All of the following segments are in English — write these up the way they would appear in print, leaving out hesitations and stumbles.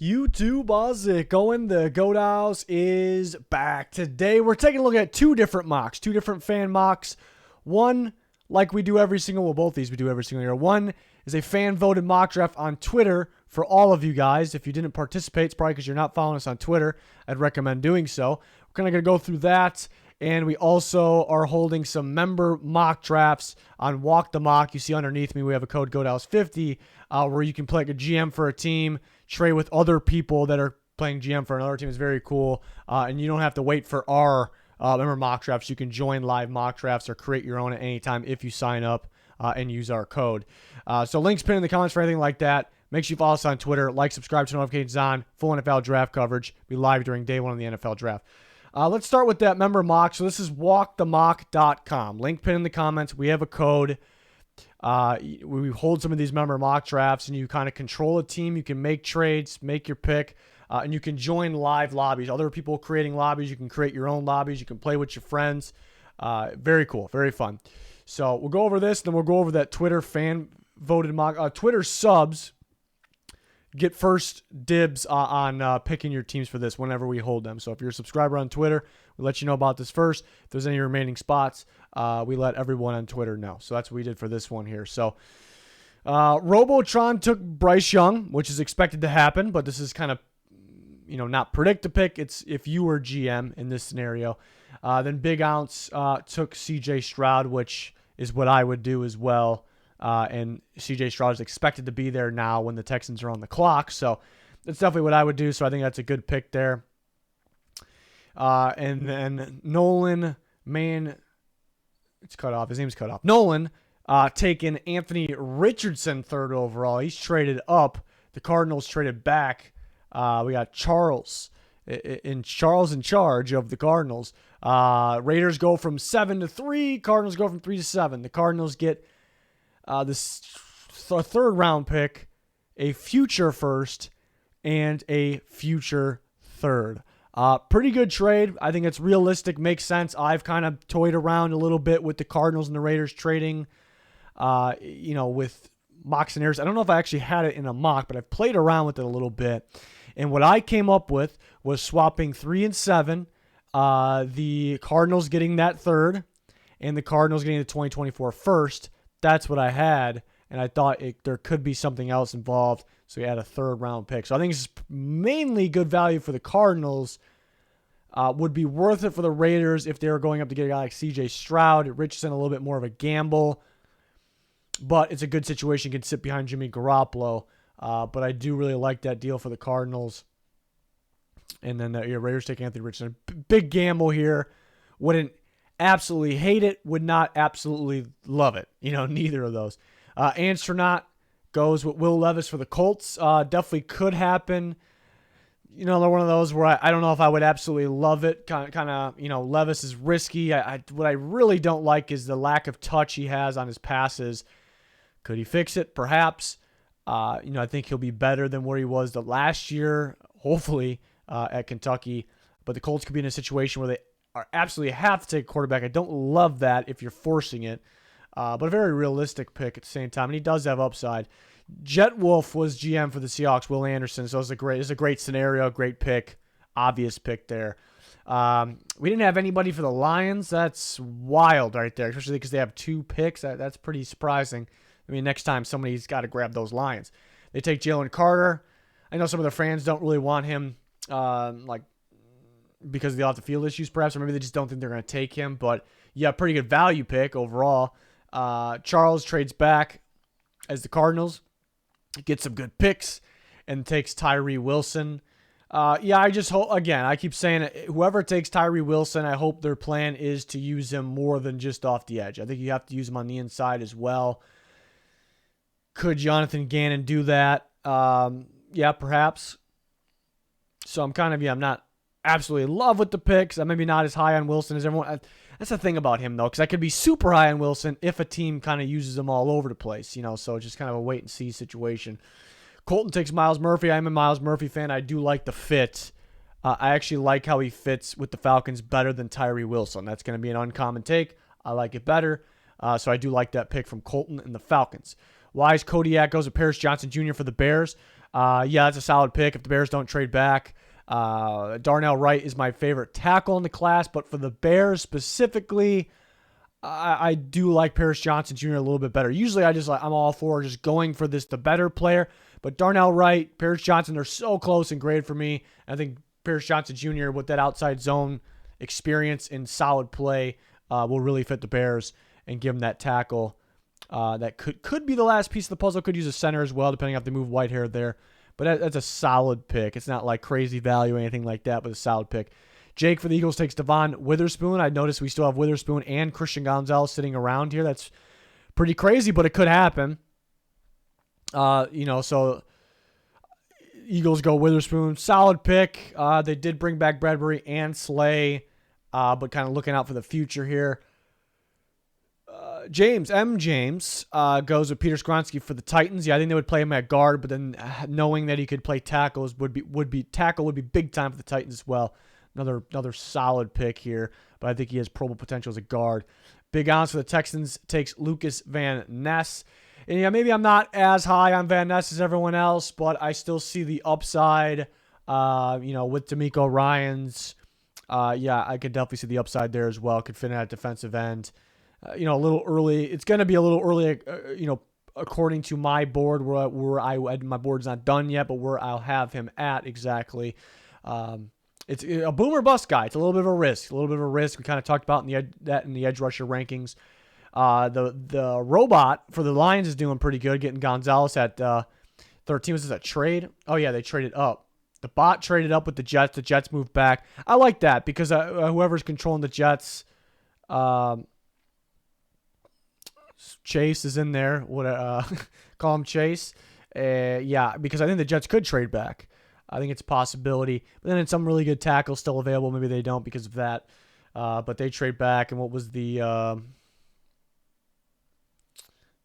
YouTube, how's it going? The Goat House is back. Today we're taking a look at two different mocks, two different fan mocks. One, like we do every single, well, both these we do every single year. One is a fan-voted mock draft on Twitter for all of you guys. If you didn't participate, it's probably because you're not following us on Twitter. I'd recommend doing so. We're kind of going to go through that. And we also are holding some member mock drafts on Walk the Mock. You see underneath me, we have a code GOATHOUSE50 where you can play like a GM for a team, trade with other people that are playing GM for another team. It's very cool. And you don't have to wait for our member mock drafts. You can join live mock drafts or create your own at any time if you sign up and use our code. So links pinned in the comments for anything like that. Make sure you follow us on Twitter. Like, subscribe, turn notifications on. Full NFL draft coverage. Be live during day one of the NFL draft. Let's start with that member mock. So this is walkthemock.com. Link pin in the comments. We have a code. We hold some of these member mock drafts, and you kind of control a team. You can make trades, make your pick, and you can join live lobbies. Other people creating lobbies. You can create your own lobbies. You can play with your friends. Very cool. Very fun. So we'll go over this, then we'll go over that Twitter fan-voted mock. Twitter subs get first dibs on picking your teams for this whenever we hold them. So if you're a subscriber on Twitter, we let you know about this first. If there's any remaining spots, we let everyone on Twitter know. So that's what we did for this one here. So Robotron took Bryce Young, which is expected to happen, but this is kind of, not predict a pick. It's if you were GM in this scenario. Then Big Ounce took CJ Stroud, which is what I would do as well. And CJ Stroud is expected to be there now when the Texans are on the clock. So that's definitely what I would do. So I think that's a good pick there. And then Nolan, it's cut off. His name's cut off. Nolan taking Anthony Richardson third overall. He's traded up. The Cardinals traded back. We got Charles in charge of the Cardinals. Raiders go from 7 to 3. Cardinals go from 3 to 7. The Cardinals get this third round pick, a future first, and a future third. Pretty good trade. I think it's realistic, makes sense. I've kind of toyed around a little bit with the Cardinals and the Raiders trading, with mock scenarios. I don't know if I actually had it in a mock, but I've played around with it a little bit. And what I came up with was swapping 3 and 7, the Cardinals getting that third, and the Cardinals getting the 2024 first. That's what I had, and I thought there could be something else involved, so we had a third-round pick. So I think it's mainly good value for the Cardinals. Would be worth it for the Raiders if they were going up to get a guy like C.J. Stroud. Richardson, a little bit more of a gamble, but it's a good situation. You can sit behind Jimmy Garoppolo, but I do really like that deal for the Cardinals. And then the Raiders take Anthony Richardson. Big gamble here. Wouldn't absolutely hate it, would not absolutely love it. Neither of those. Anstronaut goes with Will Levis for the Colts. Definitely could happen. They're one of those where I don't know if I would absolutely love it. Kind of, Levis is risky. What I really don't like is the lack of touch he has on his passes. Could he fix it? Perhaps. I think he'll be better than where he was the last year, hopefully, at Kentucky. But the Colts could be in a situation where they absolutely have to take a quarterback. I don't love that if you're forcing it, but a very realistic pick at the same time, and he does have upside. Jet Wolf was GM for the Seahawks, Will Anderson, so it's a great scenario, great pick, obvious pick there. We didn't have anybody for the Lions. That's wild right there, especially because they have 2 picks. That's pretty surprising. Next time somebody's got to grab those Lions. They take Jalen Carter. I know some of their fans don't really want him, because of the off-the-field issues, perhaps, or maybe they just don't think they're going to take him. But, yeah, pretty good value pick overall. Charles trades back as the Cardinals, gets some good picks, and takes Tyree Wilson. I just hope, again, I keep saying it, whoever takes Tyree Wilson, I hope their plan is to use him more than just off the edge. I think you have to use him on the inside as well. Could Jonathan Gannon do that? Perhaps. So I'm not absolutely in love with the picks. I'm maybe not as high on Wilson as everyone. That's the thing about him, though, because I could be super high on Wilson if a team kind of uses him all over the place, so it's just kind of a wait-and-see situation. Colton takes Myles Murphy. I'm a Myles Murphy fan. I do like the fit. I actually like how he fits with the Falcons better than Tyree Wilson. That's going to be an uncommon take. I like it better. So I do like that pick from Colton and the Falcons. Wise Kodiak goes with Paris Johnson Jr. for the Bears. Yeah, that's a solid pick if the Bears don't trade back. Darnell Wright is my favorite tackle in the class, but for the Bears specifically, I do like Paris Johnson Jr. a little bit better. Usually I'm all for just going for the better player, but Darnell Wright, Paris Johnson, they're so close in grade for me. I think Paris Johnson Jr. with that outside zone experience and solid play will really fit the Bears and give them that tackle. That could be the last piece of the puzzle. Could use a center as well, depending if they move Whitehair there. But that's a solid pick. It's not like crazy value or anything like that, but a solid pick. Jake for the Eagles takes Devon Witherspoon. I noticed we still have Witherspoon and Christian Gonzalez sitting around here. That's pretty crazy, but it could happen. So Eagles go Witherspoon. Solid pick. They did bring back Bradbury and Slay, but kind of looking out for the future here. James goes with Peter Skronsky for the Titans. Yeah, I think they would play him at guard, but then knowing that he could play tackles would be big time for the Titans as well. Another solid pick here, but I think he has Pro Bowl potential as a guard. Big Ons for the Texans takes Lucas Van Ness. And yeah, maybe I'm not as high on Van Ness as everyone else, but I still see the upside. With D'Amico Ryans, I could definitely see the upside there as well. Could fit in at defensive end. A little early. It's going to be a little early, according to my board, my board's not done yet, but where I'll have him at exactly. It's a boom or bust guy. It's a little bit of a risk. We kind of talked about in the edge rusher rankings. The robot for the Lions is doing pretty good, getting Gonzalez at 13. Was this a trade? Oh, yeah, they traded up. The bot traded up with the Jets. The Jets moved back. I like that because whoever's controlling the Jets, Chase is in there. Call him Chase. Because I think the Jets could trade back. I think it's a possibility. But then it's some really good tackles still available. Maybe they don't because of that. But they trade back. And what was the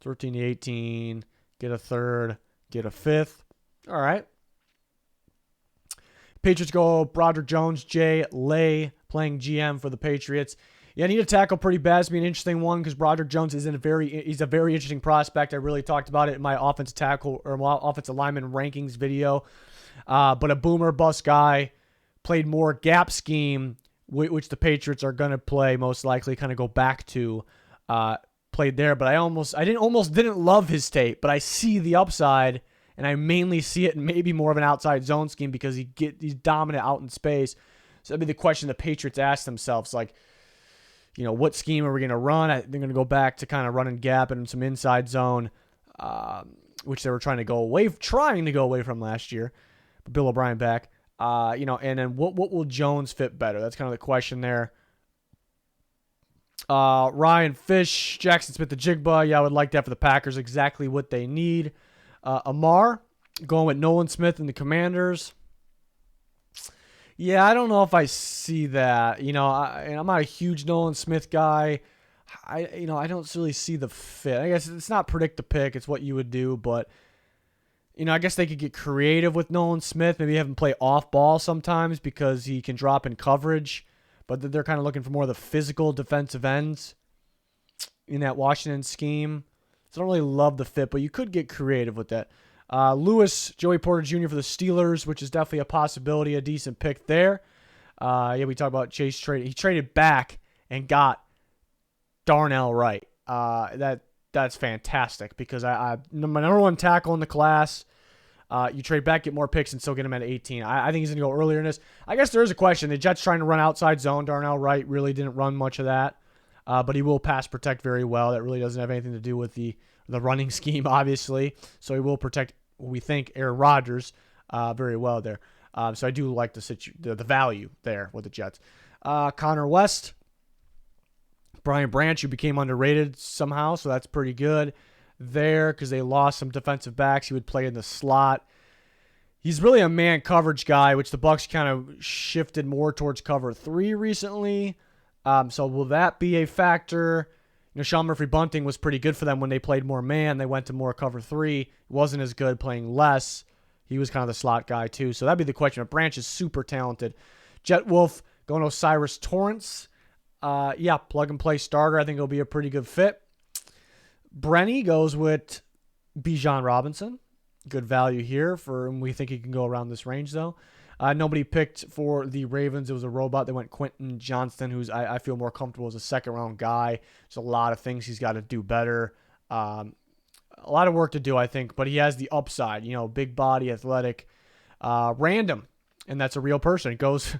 13 to 18? Get a third. Get a fifth. All right. Patriots go Broderick Jones, Jay Lay playing GM for the Patriots. Yeah, I need to tackle pretty bad. It's going to be an interesting one because Broderick Jones he's a very interesting prospect. I really talked about it in my offensive tackle or my offensive lineman rankings video. But a boomer bust guy, played more gap scheme, which the Patriots are going to play most likely, kind of go back to, played there. But I didn't love his tape, but I see the upside, and I mainly see it in maybe more of an outside zone scheme because he's dominant out in space. So that'd be the question the Patriots ask themselves, like, what scheme are we going to run? They're going to go back to kind of running gap and some inside zone, which they were trying to go away from last year. But Bill O'Brien back, and then what will Jones fit better? That's kind of the question there. Ryan Fish, Jackson Smith-Njigba. Yeah, I would like that for the Packers. Exactly what they need. Amar going with Nolan Smith and the Commanders. Yeah, I don't know if I see that. I'm not a huge Nolan Smith guy. I don't really see the fit. I guess it's not predict the pick. It's what you would do. But, I guess they could get creative with Nolan Smith. Maybe have him play off ball sometimes because he can drop in coverage. But they're kind of looking for more of the physical defensive ends in that Washington scheme. So I don't really love the fit, but you could get creative with that. Joey Porter Jr. for the Steelers, which is definitely a possibility, a decent pick there. We talked about Chase trade. He traded back and got Darnell Wright. That's fantastic because my number one tackle in the class. You trade back, get more picks, and still get him at 18. I think he's going to go earlier in this. I guess there is a question. The Jets trying to run outside zone. Darnell Wright really didn't run much of that, but he will pass protect very well. That really doesn't have anything to do with the running scheme, obviously. So he will protect, we think, Aaron Rodgers very well there. So I do like the value there with the Jets. Connor West, Brian Branch, who became underrated somehow, so that's pretty good there because they lost some defensive backs. He would play in the slot. He's really a man coverage guy, which the Bucs kind of shifted more towards cover 3 recently. So will that be a factor? Sean Murphy-Bunting was pretty good for them when they played more man. They went to more cover 3. He wasn't as good playing less. He was kind of the slot guy too. So that'd be the question. But Branch is super talented. Jet Wolf going to Osiris Torrance. Plug and play starter. I think it'll be a pretty good fit. Brenny goes with Bijan Robinson. Good value here for him. We think he can go around this range, though. Nobody picked for the Ravens. It was a robot. They went Quentin Johnston, who's I feel more comfortable as a second-round guy. There's a lot of things he's got to do better. A lot of work to do, I think, but he has the upside. Big body, athletic, random, and that's a real person. It goes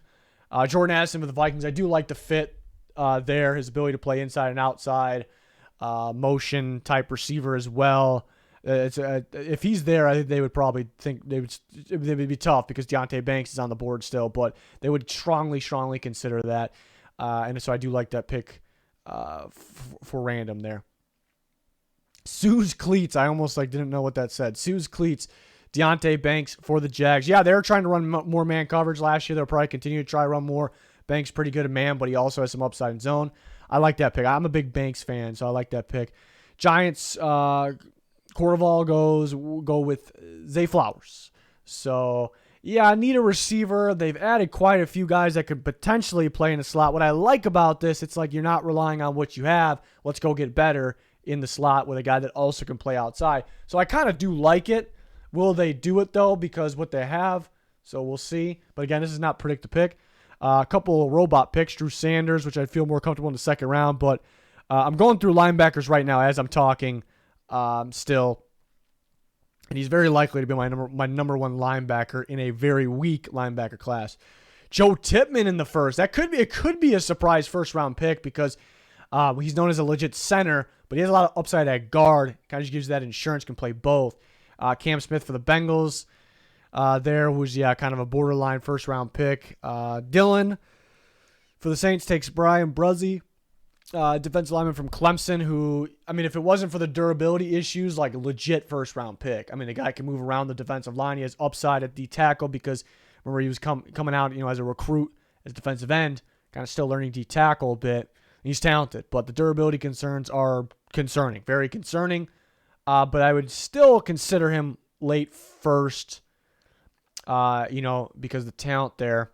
Jordan Addison with the Vikings. I do like the fit there, his ability to play inside and outside, motion type receiver as well. If he's there, I think they would probably think they would be tough because Deonte Banks is on the board still, but they would strongly consider that. And so I do like that pick for random there. Sue's Cleats. I almost didn't know what that said. Sue's Cleats. Deonte Banks for the Jags. Yeah, they were trying to run more man coverage last year. They'll probably continue to try to run more. Banks pretty good at man, but he also has some upside in zone. I like that pick. I'm a big Banks fan, so I like that pick. Giants. Corval go with Zay Flowers. So, yeah, I need a receiver. They've added quite a few guys that could potentially play in the slot. What I like about this, it's like you're not relying on what you have. Let's go get better in the slot with a guy that also can play outside. So I kind of do like it. Will they do it, though, because what they have? So we'll see. But, again, this is not predict the pick. A couple of robot picks. Drew Sanders, which I feel more comfortable in the second round. But I'm going through linebackers right now as I'm talking. Still, and he's very likely to be my number one linebacker in a very weak linebacker class. Joe Tippmann in the first. It could be a surprise first round pick because he's known as a legit center, but he has a lot of upside at guard. Kind of just gives you that insurance, can play both. Cam Smith for the Bengals. There was kind of a borderline first round pick. Dylan for the Saints takes Brian Bruzzi. Defensive lineman from Clemson who, if it wasn't for the durability issues, legit first-round pick. The guy can move around the defensive line. He has upside at the tackle because, remember, he was coming out, as a recruit, as defensive end, kind of still learning D-tackle a bit. He's talented, but the durability concerns are concerning, very concerning. But I would still consider him late first, because the talent there.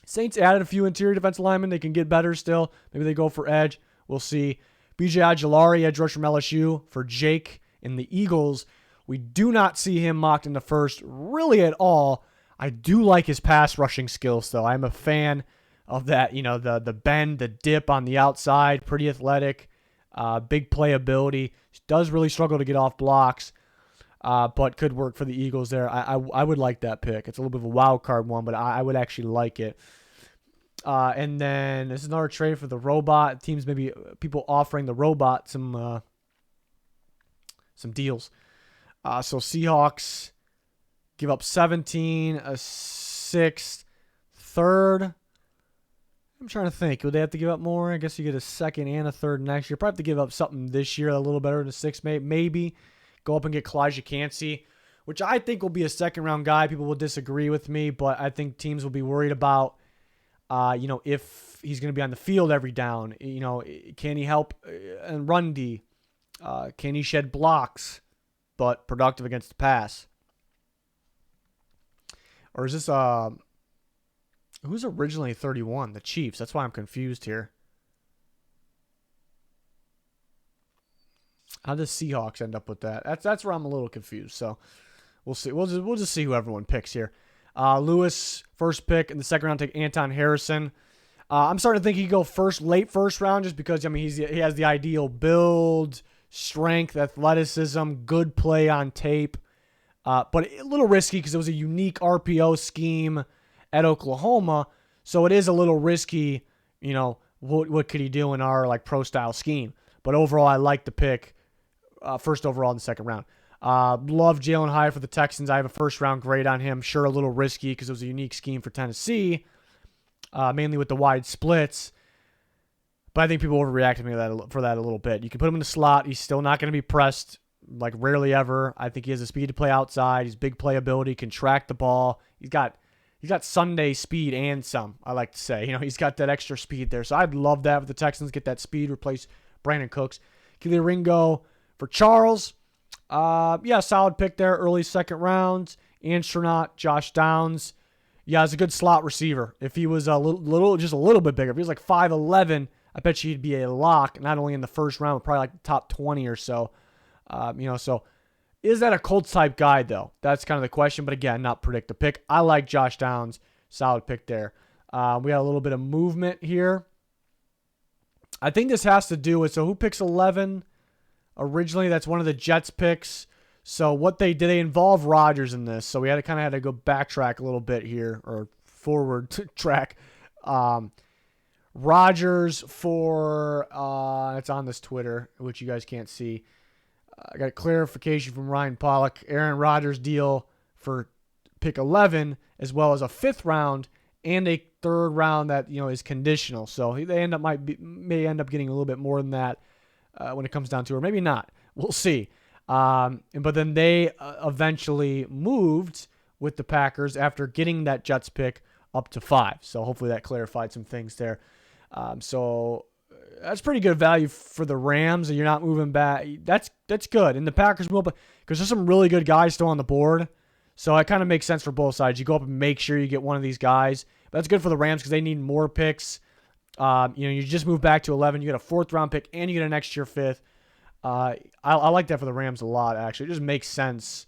Saints added a few interior defensive linemen. They can get better still. Maybe they go for edge. We'll see. B.J. Ojulari, edge rush from LSU for Jake in the Eagles. We do not see him mocked in the first really at all. I do like his pass rushing skills, though. I'm a fan of that. The bend, the dip on the outside, pretty athletic, big playability. Does really struggle to get off blocks, but could work for the Eagles there. I would like that pick. It's a little bit of a wild card one, but I would actually like it. And then this is another trade for the robot. Teams, maybe people offering the robot some deals. So Seahawks give up 17, a sixth, third. I'm trying to think. Would they have to give up more? I guess you get a second and a third next year. Probably have to give up something this year a little better than a sixth, maybe. Go up and get Kalijah Kancey, which I think will be a second-round guy. People will disagree with me, but I think teams will be worried about, if he's going to be on the field every down. Can he help and run D? Can he shed blocks, but productive against the pass? Or is this who's originally 31? The Chiefs. That's why I'm confused here. How does Seahawks end up with that? That's where I'm a little confused. So we'll see. We'll just see who everyone picks here. Lewis, first pick in the second round, take Anton Harrison. I'm starting to think he could go late first round, just because he has the ideal build, strength, athleticism, good play on tape, but a little risky because it was a unique RPO scheme at Oklahoma, so it is a little risky. What could he do in our pro style scheme? But overall, I like the pick. First overall in the second round. Love Jalen Hyatt for the Texans. I have a first round grade on him. Sure, a little risky because it was a unique scheme for Tennessee, mainly with the wide splits. But I think people overreacted for that a little bit. You can put him in the slot. He's still not going to be pressed, rarely ever. I think he has the speed to play outside. He's big playability, can track the ball. He's got Sunday speed and some, I like to say. He's got that extra speed there. So I'd love that if the Texans get that speed, replace Brandon Cooks. Kelee Ringo for Charles. Solid pick there. Early second rounds. Anstronach, Josh Downs. Yeah, he's a good slot receiver. If he was just a little bit bigger, if he was 5'11", I bet you he'd be a lock, not only in the first round, but probably the top 20 or so. So Is that a Colts type guy, though? That's kind of the question. But again, not predict the pick. I like Josh Downs. Solid pick there. We got a little bit of movement here. I think this has to do with, so who picks 11? Originally, that's one of the Jets picks. So what they did, they involved Rodgers in this. So we had to go backtrack a little bit here, or forward track. Rodgers for, it's on this Twitter, which you guys can't see. I got clarification from Ryan Pollock. Aaron Rodgers deal for pick 11, as well as a 5th round and a 3rd round that is conditional. So they may end up getting a little bit more than that when it comes down to it, or maybe not. We'll see. But then they eventually moved with the Packers after getting that Jets pick up to 5. So hopefully that clarified some things there. So that's pretty good value for the Rams. You're not moving back. That's good. And the Packers move up because there's some really good guys still on the board. So it kind of makes sense for both sides. You go up and make sure you get one of these guys. But that's good for the Rams because they need more picks. You just move back to 11. You get a 4th round pick and you get a next year 5th. I like that for the Rams a lot, actually. It just makes sense.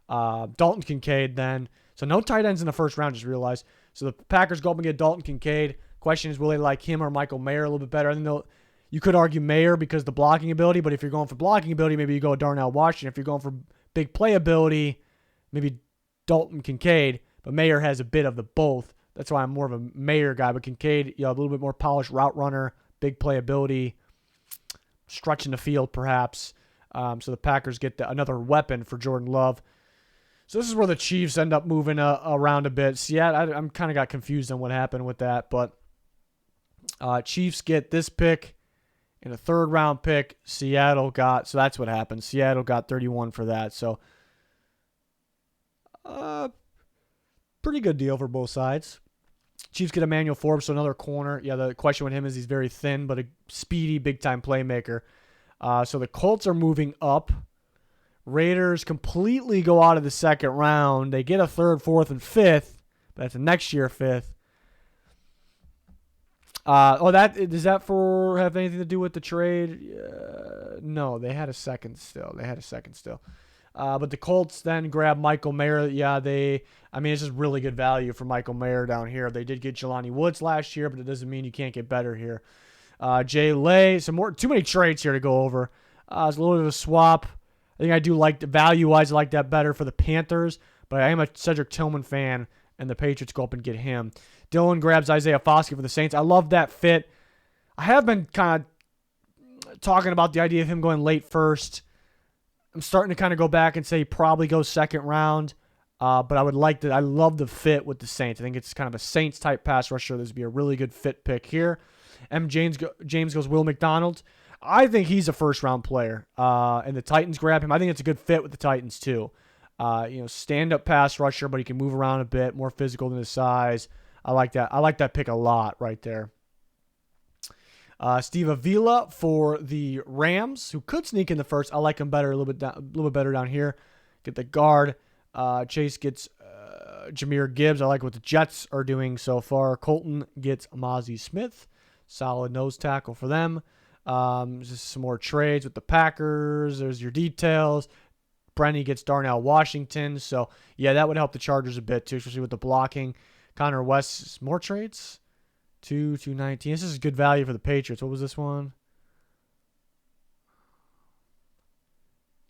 Dalton Kincaid then. So no tight ends in the 1st round, just realized. So the Packers go up and get Dalton Kincaid. Question is, will they like him or Michael Mayer a little bit better? I think you could argue Mayer because of the blocking ability, but if you're going for blocking ability, maybe you go Darnell Washington. If you're going for big play ability, maybe Dalton Kincaid, but Mayer has a bit of the both. That's why I'm more of a Mayer guy, but Kincaid, a little bit more polished route runner, big play ability, stretching the field perhaps. So the Packers get another weapon for Jordan Love. So this is where the Chiefs end up moving around a bit. Seattle, I'm kind of got confused on what happened with that, but Chiefs get this pick and a 3rd round pick. Seattle got, so that's what happened. Seattle got 31 for that. So pretty good deal for both sides. Chiefs get Emmanuel Forbes, so another corner. Yeah, the question with him is he's very thin, but a speedy, big-time playmaker. So the Colts are moving up. Raiders completely go out of the 2nd round. They get a 3rd, 4th, and 5th, but that's a next year 5th. Does that have anything to do with the trade? No, they had a second still. But the Colts then grab Michael Mayer. Yeah, it's just really good value for Michael Mayer down here. They did get Jelani Woods last year, but it doesn't mean you can't get better here. Jay Lay, too many trades here to go over. It's a little bit of a swap. I think I do like value-wise, I like that better for the Panthers, but I am a Cedric Tillman fan, and the Patriots go up and get him. Dylan grabs Isaiah Foskey for the Saints. I love that fit. I have been kind of talking about the idea of him going late 1st. I'm starting to kind of go back and say he probably goes 2nd round, but I love the fit with the Saints. I think it's kind of a Saints-type pass rusher. This would be a really good fit pick here. James goes Will McDonald. I think he's a 1st-round player, and the Titans grab him. I think it's a good fit with the Titans, too. Stand-up pass rusher, but he can move around a bit, more physical than his size. I like that. I like that pick a lot right there. Steve Avila for the Rams, who could sneak in the 1st. I like him better, a little bit better down here. Get the guard. Chase gets Jahmyr Gibbs. I like what the Jets are doing so far. Colton gets Mozzie Smith. Solid nose tackle for them. Just some more trades with the Packers. There's your details. Brenny gets Darnell Washington. So, yeah, that would help the Chargers a bit, too, especially with the blocking. Connor West, more trades. 219. This is good value for the Patriots. What was this one?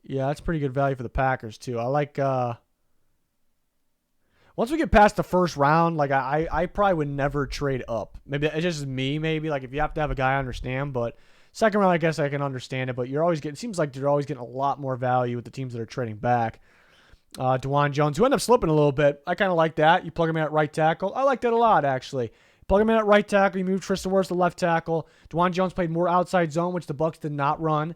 Yeah, that's pretty good value for the Packers, too. I like... Once we get past the 1st round, I probably would never trade up. Maybe it's just me, maybe. If you have to have a guy, I understand. But 2nd round, I guess I can understand it. But it seems like you're always getting a lot more value with the teams that are trading back. DeJuan Jones, who ended up slipping a little bit. I kind of like that. You plug him in at right tackle. I like that a lot, actually. Plug him in at right tackle. You move Tristan Wirfs to left tackle. DeJuan Jones played more outside zone, which the Bucs did not run.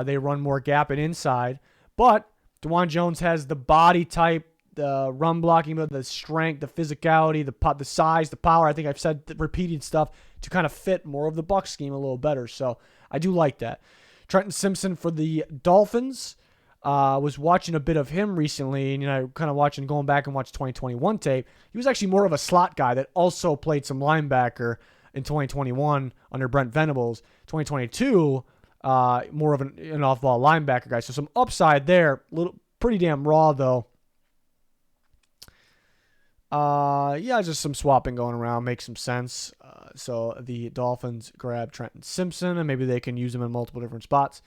They run more gap and inside. But DeJuan Jones has the body type, the run blocking, the strength, the physicality, the size, the power. I think I've said repeated stuff to kind of fit more of the Bucs scheme a little better. So I do like that. Trenton Simpson for the Dolphins. Was watching a bit of him recently, and kind of going back and watch 2021 tape. He was actually more of a slot guy that also played some linebacker in 2021 under Brent Venables. 2022, more of an off-ball linebacker guy. So some upside there. Pretty damn raw, though. Yeah, just some swapping going around. Makes some sense. So the Dolphins grab Trenton Simpson, and maybe they can use him in multiple different spots.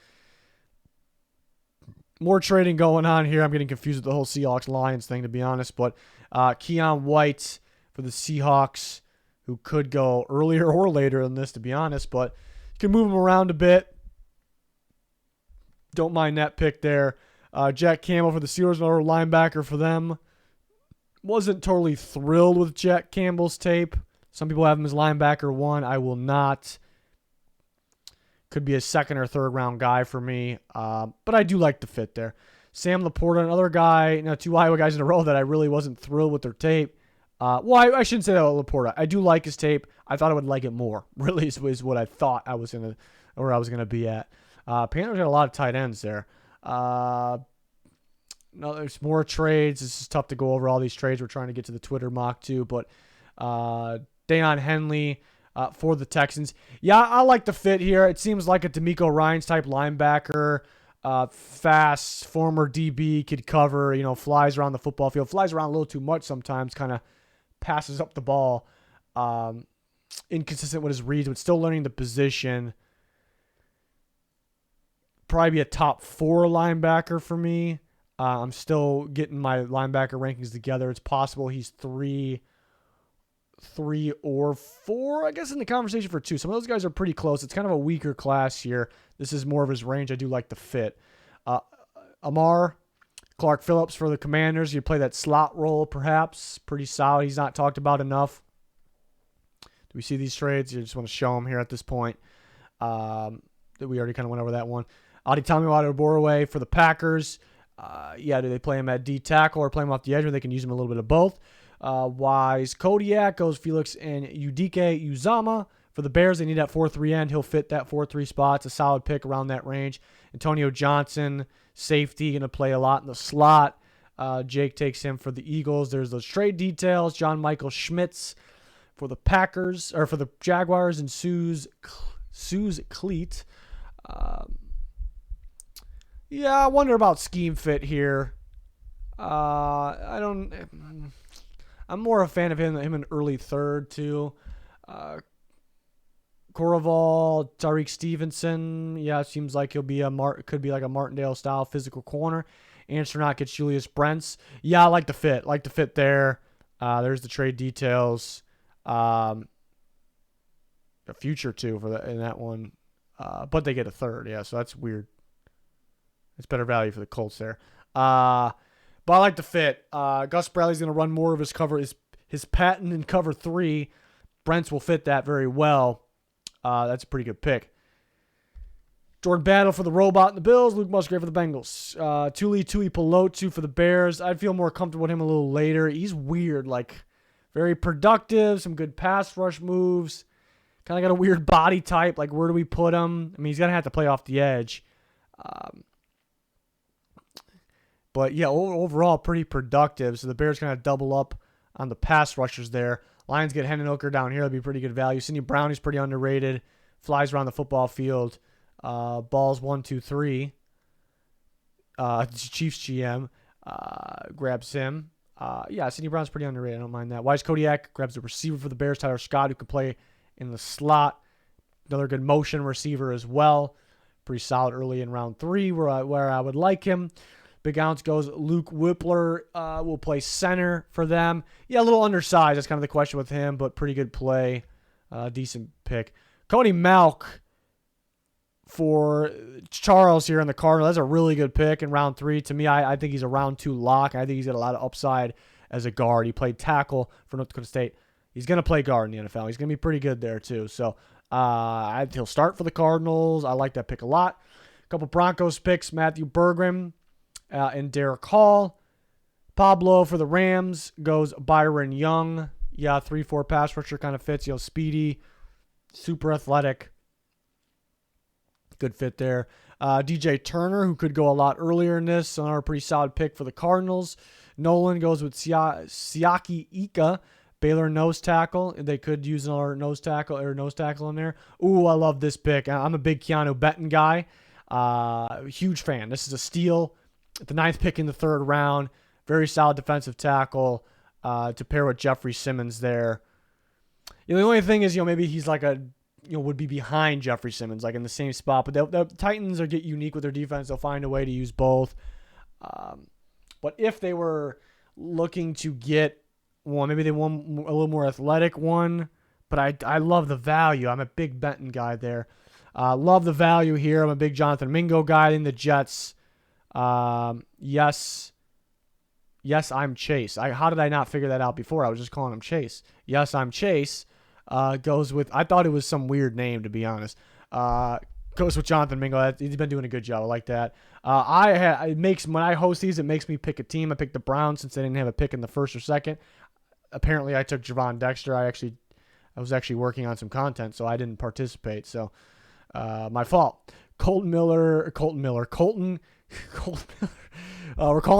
More trading going on here. I'm getting confused with the whole Seahawks-Lions thing, to be honest. But Keion White for the Seahawks, who could go earlier or later than this, to be honest. But you can move him around a bit. Don't mind that pick there. Jack Campbell for the Steelers, another linebacker for them. Wasn't totally thrilled with Jack Campbell's tape. Some people have him as linebacker 1. I will not. Could be a second or third round guy for me. But I do like the fit there. Sam Laporta, another guy, 2 Iowa guys in a row that I really wasn't thrilled with their tape. I shouldn't say that about Laporta. I do like his tape. I thought I would like it more. Really is what I thought I was gonna be at. Panthers got a lot of tight ends there. No, there's more trades. This is tough to go over all these trades. We're trying to get to the Twitter mock too, but Deion Henley for the Texans. Yeah, I like the fit here. It seems like a D'Amico Ryans type linebacker. Fast, former DB, could cover, flies around the football field. Flies around a little too much sometimes, kind of passes up the ball. Inconsistent with his reads, but still learning the position. Probably be a top 4 linebacker for me. I'm still getting my linebacker rankings together. It's possible he's 3 or 4, I guess, in the conversation for 2. Some of those guys are pretty close. It's kind of a weaker class here. This is more of his range. I do like the fit. Amar Clark Phillips for the Commanders. You play that slot role, perhaps. Pretty solid. He's not talked about enough. Do we see these trades? You just want to show them here at this point. That we already kind of went over that one. Adetomiwa Adebawore for the Packers. Do they play him at D tackle or play him off the edge, or they can use him a little bit of both? Wise Kodiak goes Felix and Udike Uzama. For the Bears, they need that 4-3 end. He'll fit that 4-3 spot. It's a solid pick around that range. Antonio Johnson, safety, going to play a lot in the slot. Jake takes him for the Eagles. There's those trade details. John Michael Schmitz for the Packers, or for the Jaguars, and Suze Cleat. I wonder about scheme fit here. I'm more a fan of him in early third too. Corval, Tariq Stevenson. Yeah, it seems like he'll be could be like a Martindale style physical corner. Anstronach gets Julius Brents. Yeah, I like the fit. Like the fit there. There's the trade details. A future too in that one. But they get a third. Yeah, so that's weird. It's better value for the Colts there. But I like the fit. Gus Bradley's going to run more of his cover, his patent in cover 3. Brents will fit that very well. That's a pretty good pick. Jordan Battle for the Robot and the Bills. Luke Musgrave for the Bengals. Tuli Tuipulotu for the Bears. I'd feel more comfortable with him a little later. He's weird, very productive, some good pass rush moves. Kind of got a weird body type. Where do we put him? I mean, he's going to have to play off the edge. But yeah, overall pretty productive. So the Bears kind of double up on the pass rushers there. Lions get Hendon Hooker down here. That'd be pretty good value. Sidney Brown is pretty underrated. Flies around the football field. Balls 1, 2, 3. Chiefs GM grabs him. Sidney Brown's pretty underrated. I don't mind that. Wise Kodiak grabs the receiver for the Bears, Tyler Scott, who can play in the slot. Another good motion receiver as well. Pretty solid early in round 3 where I would like him. Big ounce goes Luke Whippler. Will play center for them. Yeah, a little undersized. That's kind of the question with him, but pretty good play. Decent pick. Cody Malk for Charles here in the Cardinals. That's a really good pick in round 3. To me, I think he's a round 2 lock. I think he's got a lot of upside as a guard. He played tackle for North Dakota State. He's going to play guard in the NFL. He's going to be pretty good there too. So he'll start for the Cardinals. I like that pick a lot. A couple Broncos picks. Matthew Bergman. And Derek Hall. Pablo for the Rams goes Byron Young. Yeah, 3-4 pass rusher kind of fits. Speedy, super athletic. Good fit there. DJ Turner, who could go a lot earlier in this. Another pretty solid pick for the Cardinals. Nolan goes with Siaki Ika. Baylor nose tackle. They could use another nose tackle in there. Ooh, I love this pick. I'm a big Keanu Benton guy. Huge fan. This is a steal. The 9th pick in the 3rd round. Very solid defensive tackle to pair with Jeffrey Simmons there. The only thing is, maybe he's like would be behind Jeffrey Simmons, like in the same spot. But the Titans are get unique with their defense. They'll find a way to use both. But if they were looking to get one, maybe they want a little more athletic one. But I love the value. I'm a big Benton guy there. Love the value here. I'm a big Jonathan Mingo guy in the Jets. Yes, I'm Chase. How did I not figure that out before? I was just calling him Chase. Yes, I'm Chase. Goes with, I thought it was some weird name, to be honest. Goes with Jonathan Mingo. He's been doing a good job. I like that. When I host these, it makes me pick a team. I picked the Browns since they didn't have a pick in the 1st or 2nd. Apparently, I took Javon Dexter. I was actually working on some content, so I didn't participate. So, my fault. Colton Miller. We're calling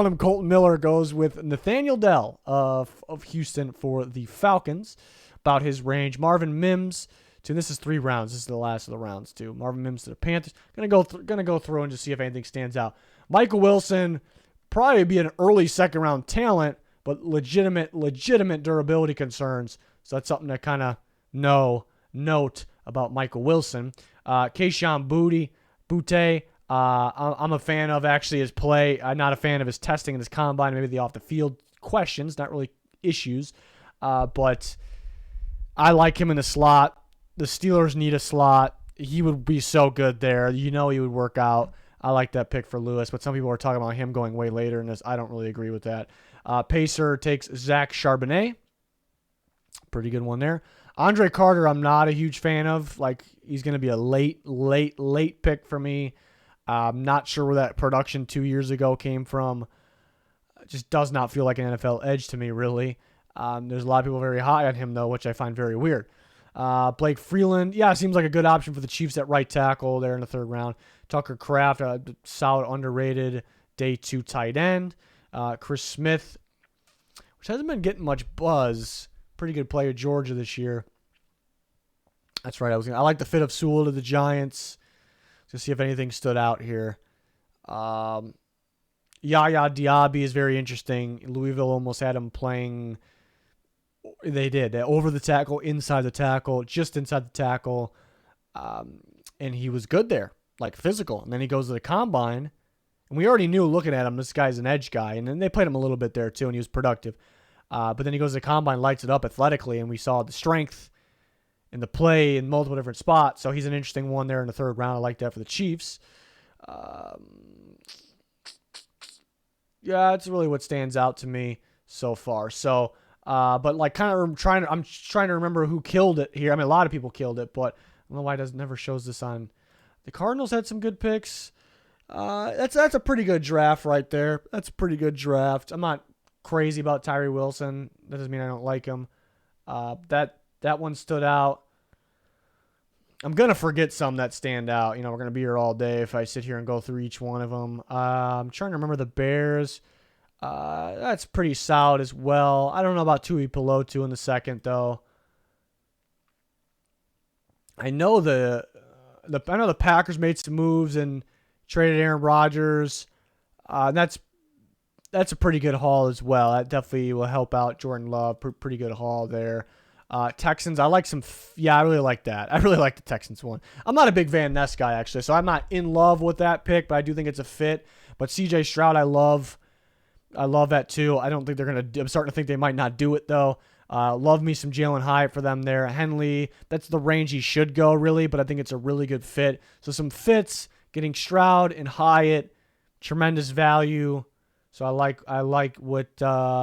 him Colton Miller. Goes with Nathaniel Dell of Houston for the Falcons. About his range. Marvin Mims. This is 3 rounds. This is the last of the rounds too. Marvin Mims to the Panthers. Gonna go through and just see if anything stands out. Michael Wilson, probably be an early 2nd round talent, but legitimate durability concerns. So that's something to kind of note about Michael Wilson. Kayshon Boutte. I'm a fan of actually his play. I'm not a fan of his testing and his combine. Maybe the off the field questions, not really issues, but I like him in the slot. The Steelers need a slot. He would be so good there. He would work out. I like that pick for Lewis, but some people are talking about him going way later in this. I don't really agree with that. Pacer takes Zach Charbonnet. Pretty good one there. Andre Carter, I'm not a huge fan of. Like, he's going to be a late pick for me. I'm not sure where that production 2 years ago came from. It just does not feel like an NFL edge to me, really. There's a lot of people very high on him, though, which I find very weird. Blake Freeland, seems like a good option for the Chiefs at right tackle there in the 3rd round. Tucker Kraft, a solid underrated day 2 tight end. Chris Smith, which hasn't been getting much buzz. Pretty good player, Georgia this year. That's right. I like the fit of Sewell to the Giants. To see if anything stood out here. Yaya Diaby is very interesting. Louisville almost had him playing. They did. Over the tackle, inside the tackle, just inside the tackle. And he was good there, like physical. And then he goes to the combine. And we already knew looking at him, this guy's an edge guy. And then they played him a little bit there too, and he was productive. But then he goes to the combine, lights it up athletically, and we saw the strength and the play in multiple different spots. So he's an interesting one there in the 3rd round. I like that for the Chiefs. It's really what stands out to me so far. So, but like I'm trying to remember who killed it here. I mean, a lot of people killed it, but I don't know why it never shows this on. The Cardinals had some good picks. That's a pretty good draft right there. That's a pretty good draft. I'm not crazy about Tyree Wilson. That doesn't mean I don't like him. That one stood out. I'm going to forget some that stand out. We're going to be here all day if I sit here and go through each one of them. I'm trying to remember the Bears. That's pretty solid as well. I don't know about Tui Pelotu in the 2nd, though. I know the Packers made some moves and traded Aaron Rodgers. That's a pretty good haul as well. That definitely will help out Jordan Love. Pretty good haul there. Texans, I like some. I really like that. I really like the Texans one. I'm not a big Van Ness guy, actually, so I'm not in love with that pick, but I do think it's a fit. But CJ Stroud, I love that too. I don't think they're going to. I'm starting to think they might not do it, though. Love me some Jalen Hyatt for them there. Henley, that's the range he should go, really, but I think it's a really good fit. So some fits, getting Stroud and Hyatt, tremendous value. So I like what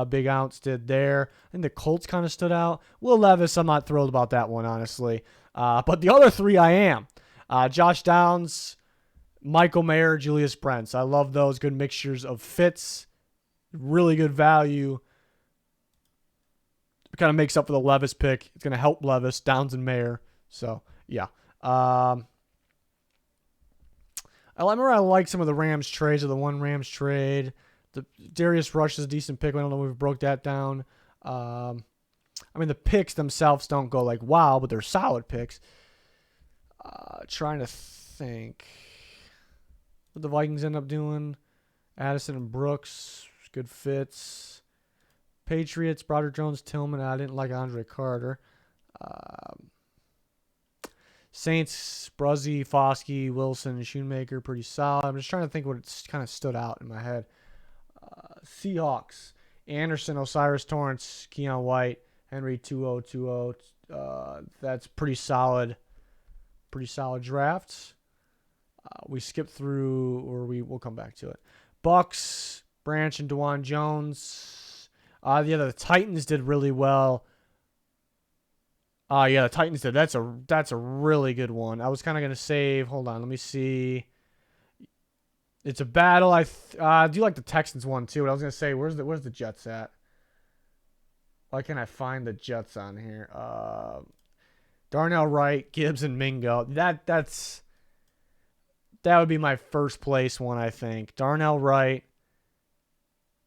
Big Ounce did there. I think the Colts kind of stood out. Will Levis, I'm not thrilled about that one, honestly. But the other 3 I am. Josh Downs, Michael Mayer, Julius Brents. I love those good mixtures of fits. Really good value. It kind of makes up for the Levis pick. It's going to help Levis, Downs, and Mayer. So, yeah. I like some of the Rams trades or the one Rams trade. The Darius Rush is a decent pick. I don't know if we broke that down. I I mean, the picks themselves don't go like wow, but they're solid picks. Trying to think what the Vikings end up doing. Addison and Brooks, good fits. Patriots, Broderick Jones, Tillman. I didn't like Andre Carter. Saints, Bruzzy, Foskey, Wilson, Shoemaker, pretty solid. I'm just trying to think what it's kind of stood out in my head. Seahawks, Anderson, Osiris Torrance, Keon White, Henry 2020. That's pretty solid. Pretty solid drafts. We skipped through, or we'll come back to it. Bucks, Branch and DeJuan Jones. The Titans did really well. The Titans did. That's a really good one. I was kind of gonna save. Hold on, let me see. It's a battle. I do like the Texans one too. But I was gonna say, where's the Jets at? Why can't I find the Jets on here? Darnell Wright, Gibbs, and Mingo. That would be my first place one, I think. Darnell Wright.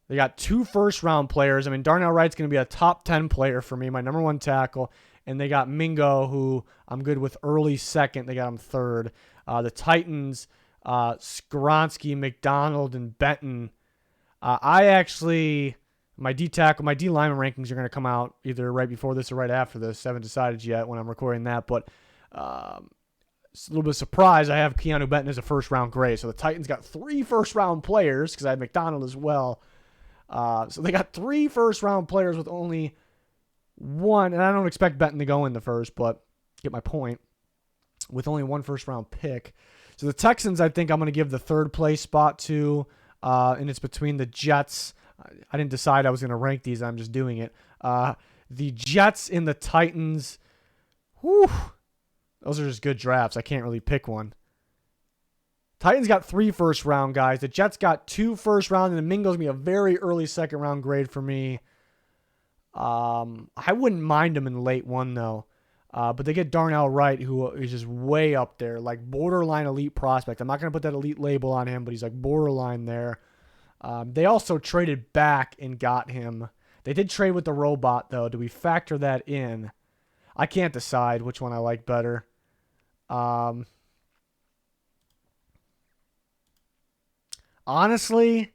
They got 2 first-round players. I mean, Darnell Wright's going to be a top 10 player for me, my number 1 tackle. And they got Mingo, who I'm good with early second. They got him third. The Titans, Skoronski, McDonald, and Benton. My D tackle, my D lineman rankings are going to come out either right before this or right after this. I haven't decided yet when I'm recording that, but it's a little bit of surprise. I have Keanu Benton as a first-round grade. So the Titans got 3 first-round players because I have McDonald as well. So they got 3 first-round players with only 1, and I don't expect Benton to go in the first, but get my point, with only 1 first-round pick. So the Texans, I think I'm going to give the 3rd place spot to, and it's between the Jets. I didn't decide I was going to rank these. I'm just doing it. The Jets and the Titans, whew, those are just good drafts. I can't really pick one. Titans got 3 first-round guys. The Jets got 2 first-round, and the Mingo's going to be a very early second-round grade for me. I wouldn't mind him in the late 1, though. But they get Darnell Wright, who is just way up there, like borderline elite prospect. I'm not going to put that elite label on him, but he's like borderline there. They also traded back and got him. They did trade with the robot, though. Do we factor that in? I can't decide which one I like better. Honestly,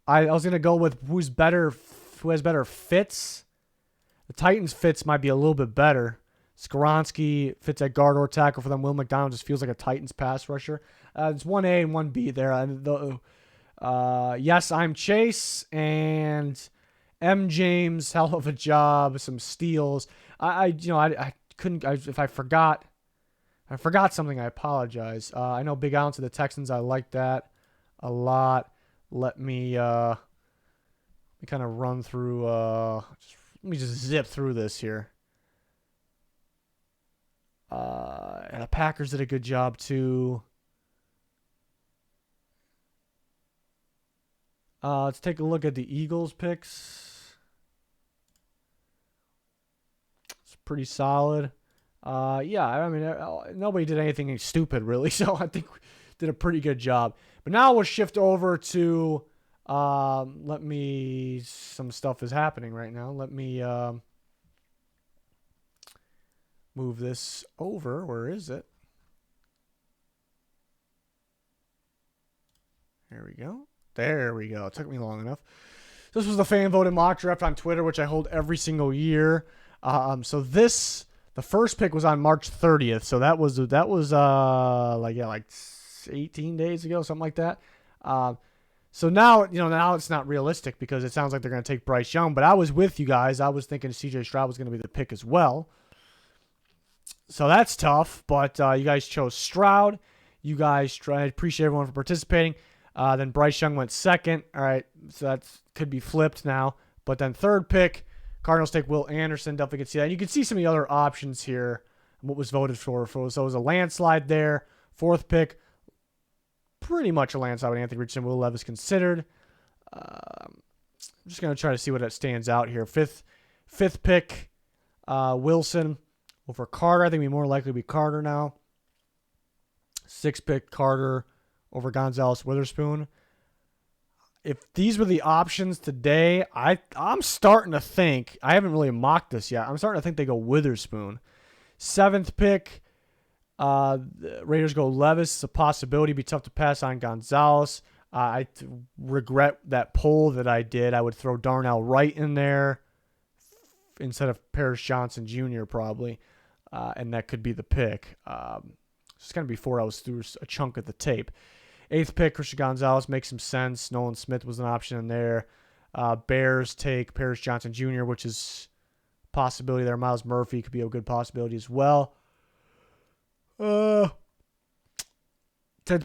I was going to go with who has better fits. The Titans' fits might be a little bit better. Skoronski fits at guard or tackle for them. Will McDonald just feels like a Titans pass rusher. It's 1A and 1B there. And yes, I'm Chase and M. James. Hell of a job. Some steals. I couldn't. If I forgot something, I apologize. I know Big Ounce of the Texans. I like that a lot. Let me kind of run through. Let me just zip through this here. And the Packers did a good job too. Let's take a look at the Eagles picks. It's pretty solid. Yeah, I mean, nobody did anything stupid really, so I think we did a pretty good job. But now we'll shift over to, some stuff is happening right now. Let me move this over. Where is it? There we go. There we go. It took me long enough. This was the fan voted mock draft on Twitter, which I hold every single year. The first pick was on March 30th. So that was like 18 days ago, something like that. So now it's not realistic because it sounds like they're going to take Bryce Young. But I was with you guys. I was thinking C.J. Stroud was going to be the pick as well. So that's tough. But you guys chose Stroud. I appreciate everyone for participating. Then Bryce Young went second. All right, so that could be flipped now. But then 3rd pick, Cardinals take Will Anderson. Definitely can see that. And you can see some of the other options here, what was voted for. So it was a landslide there. 4th pick, pretty much a landslide with Anthony Richardson. Will Levis considered. I'm just going to try to see what that stands out here. Fifth pick, Wilson over Carter. I think it'd be more likely to be Carter now. 6th pick, Carter over Gonzalez Witherspoon. if these were the options today, I'm starting to think, I haven't really mocked this yet. I'm starting to think they go Witherspoon. 7th pick, the Raiders go Levis. It's a possibility. It'd be tough to pass on Gonzalez. I regret that poll that I did. I would throw Darnell Wright in there instead of Paris Johnson Jr. probably, and that could be the pick. It's going to be 4 hours through a chunk of the tape. 8th pick, Christian Gonzalez makes some sense. Nolan Smith was an option in there. Bears take Paris Johnson Jr., which is a possibility there. Miles Murphy could be a good possibility as well. 10th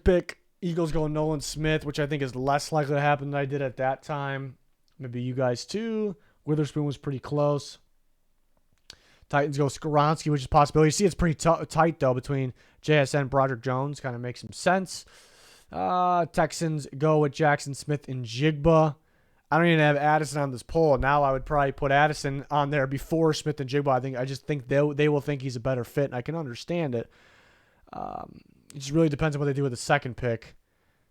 pick, Eagles go Nolan Smith, which I think is less likely to happen than I did at that time. Maybe you guys too. Witherspoon was pretty close. Titans go Skoronski, which is a possibility. You see, it's pretty tight, though, between JSN and Broderick Jones. Kind of makes some sense. Texans go with Jackson Smith and Jigba. I don't even have Addison on this poll. Now I would probably put Addison on there before Smith and Jigba. I just think they will think he's a better fit, and I can understand it. It just really depends on what they do with the 2nd pick,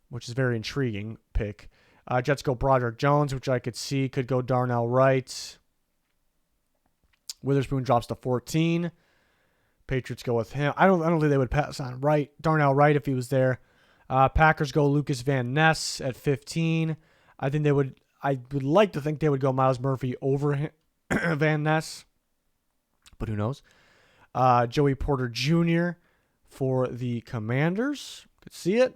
which is a very intriguing pick. Jets go Broderick Jones, which I could see could go Darnell Wright. Witherspoon drops to 14. Patriots go with him. I don't think they would pass on Darnell Wright if he was there. Packers go Lucas Van Ness at 15. I would like to think they would go Miles Murphy over him, Van Ness, but who knows? Joey Porter Jr. for the Commanders. Could see it.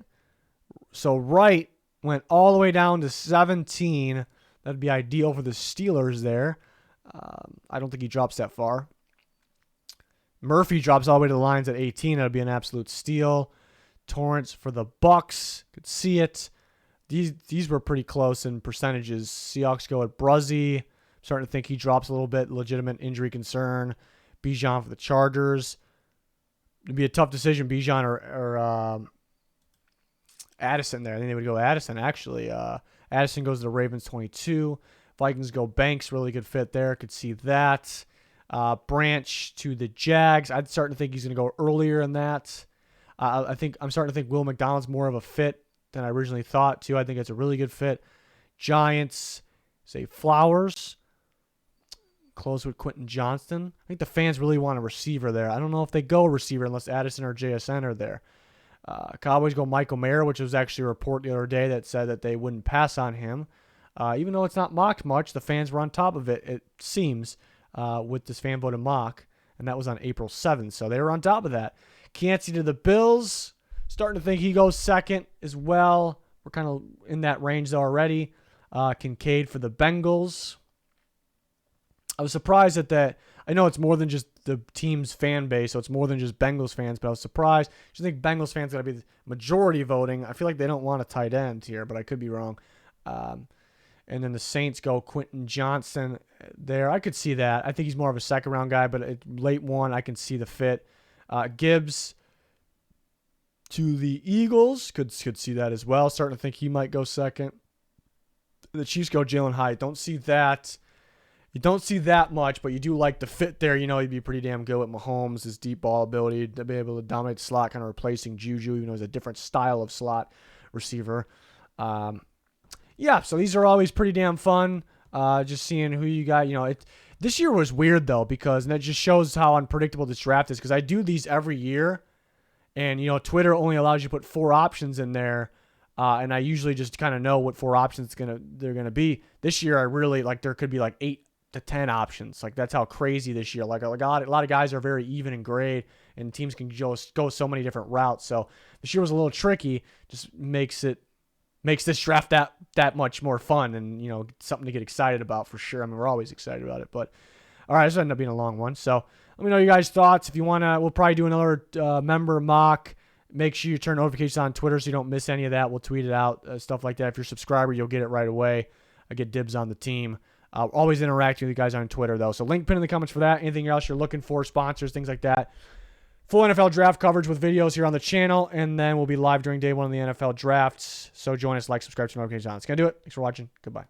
So Wright went all the way down to 17. That'd be ideal for the Steelers there. I don't think he drops that far. Murphy drops all the way to the Lions at 18. That'd be an absolute steal. Torrance for the Bucks. Could see it. These were pretty close in percentages. Seahawks go at Bruzzy. Starting to think he drops a little bit. Legitimate injury concern. Bijan for the Chargers. It'd be a tough decision, Bijan or Addison there. I think they would go Addison, actually. Addison goes to the Ravens 22. Vikings go Banks. Really good fit there. Could see that. Branch to the Jags. I'd start to think he's going to go earlier in that. I'm starting to think Will McDonald's more of a fit than I originally thought, too. I think it's a really good fit. Giants, say Flowers. Close with Quentin Johnston. I think the fans really want a receiver there. I don't know if they go receiver unless Addison or JSN are there. Cowboys go Michael Mayer, which was actually a report the other day that said that they wouldn't pass on him. Even though it's not mocked much, the fans were on top of it, it seems, with this fan voted mock, and that was on April 7th, so they were on top of that. Yancey to the Bills. Starting to think he goes second as well. We're kind of in that range though already. Kincaid for the Bengals. I was surprised at that. I know it's more than just the team's fan base, so it's more than just Bengals fans, but I was surprised. I think Bengals fans got to be the majority voting. I feel like they don't want a tight end here, but I could be wrong. And then the Saints go Quentin Johnston there. I could see that. I think he's more of a second-round guy, but late one, I can see the fit. Gibbs to the Eagles. Could see that as well. Starting to think he might go second. The Chiefs go Jalen Hyatt. Don't see that. You don't see that much, but you do like the fit there. You know he'd be pretty damn good with Mahomes, his deep ball ability to be able to dominate the slot, kind of replacing Juju, even though he's a different style of slot receiver. Yeah, so these are always pretty damn fun. Just seeing who you got. This year was weird, though, because that just shows how unpredictable this draft is, because I do these every year, and, Twitter only allows you to put 4 options in there, and I usually just kind of know what 4 options they're gonna be. This year, I really, there could be 8 to 10 options. That's how crazy this year. A lot of guys are very even in grade, and teams can just go so many different routes. So this year was a little tricky. Just makes this draft that much more fun, and something to get excited about for sure. I mean, we're always excited about it, but all right, this ended up being a long one. So let me know your guys' thoughts. If you wanna, we'll probably do another member mock. Make sure you turn notifications on Twitter so you don't miss any of that. We'll tweet it out, stuff like that. If you're a subscriber, you'll get it right away. I get dibs on the team. Always interacting with you guys on Twitter, though. So link pin in the comments for that. Anything else you're looking for, sponsors, things like that. Full NFL draft coverage with videos here on the channel, and then we'll be live during day 1 of the NFL drafts. So join us, like, subscribe, to notifications on. It's going to do it. Thanks for watching. Goodbye.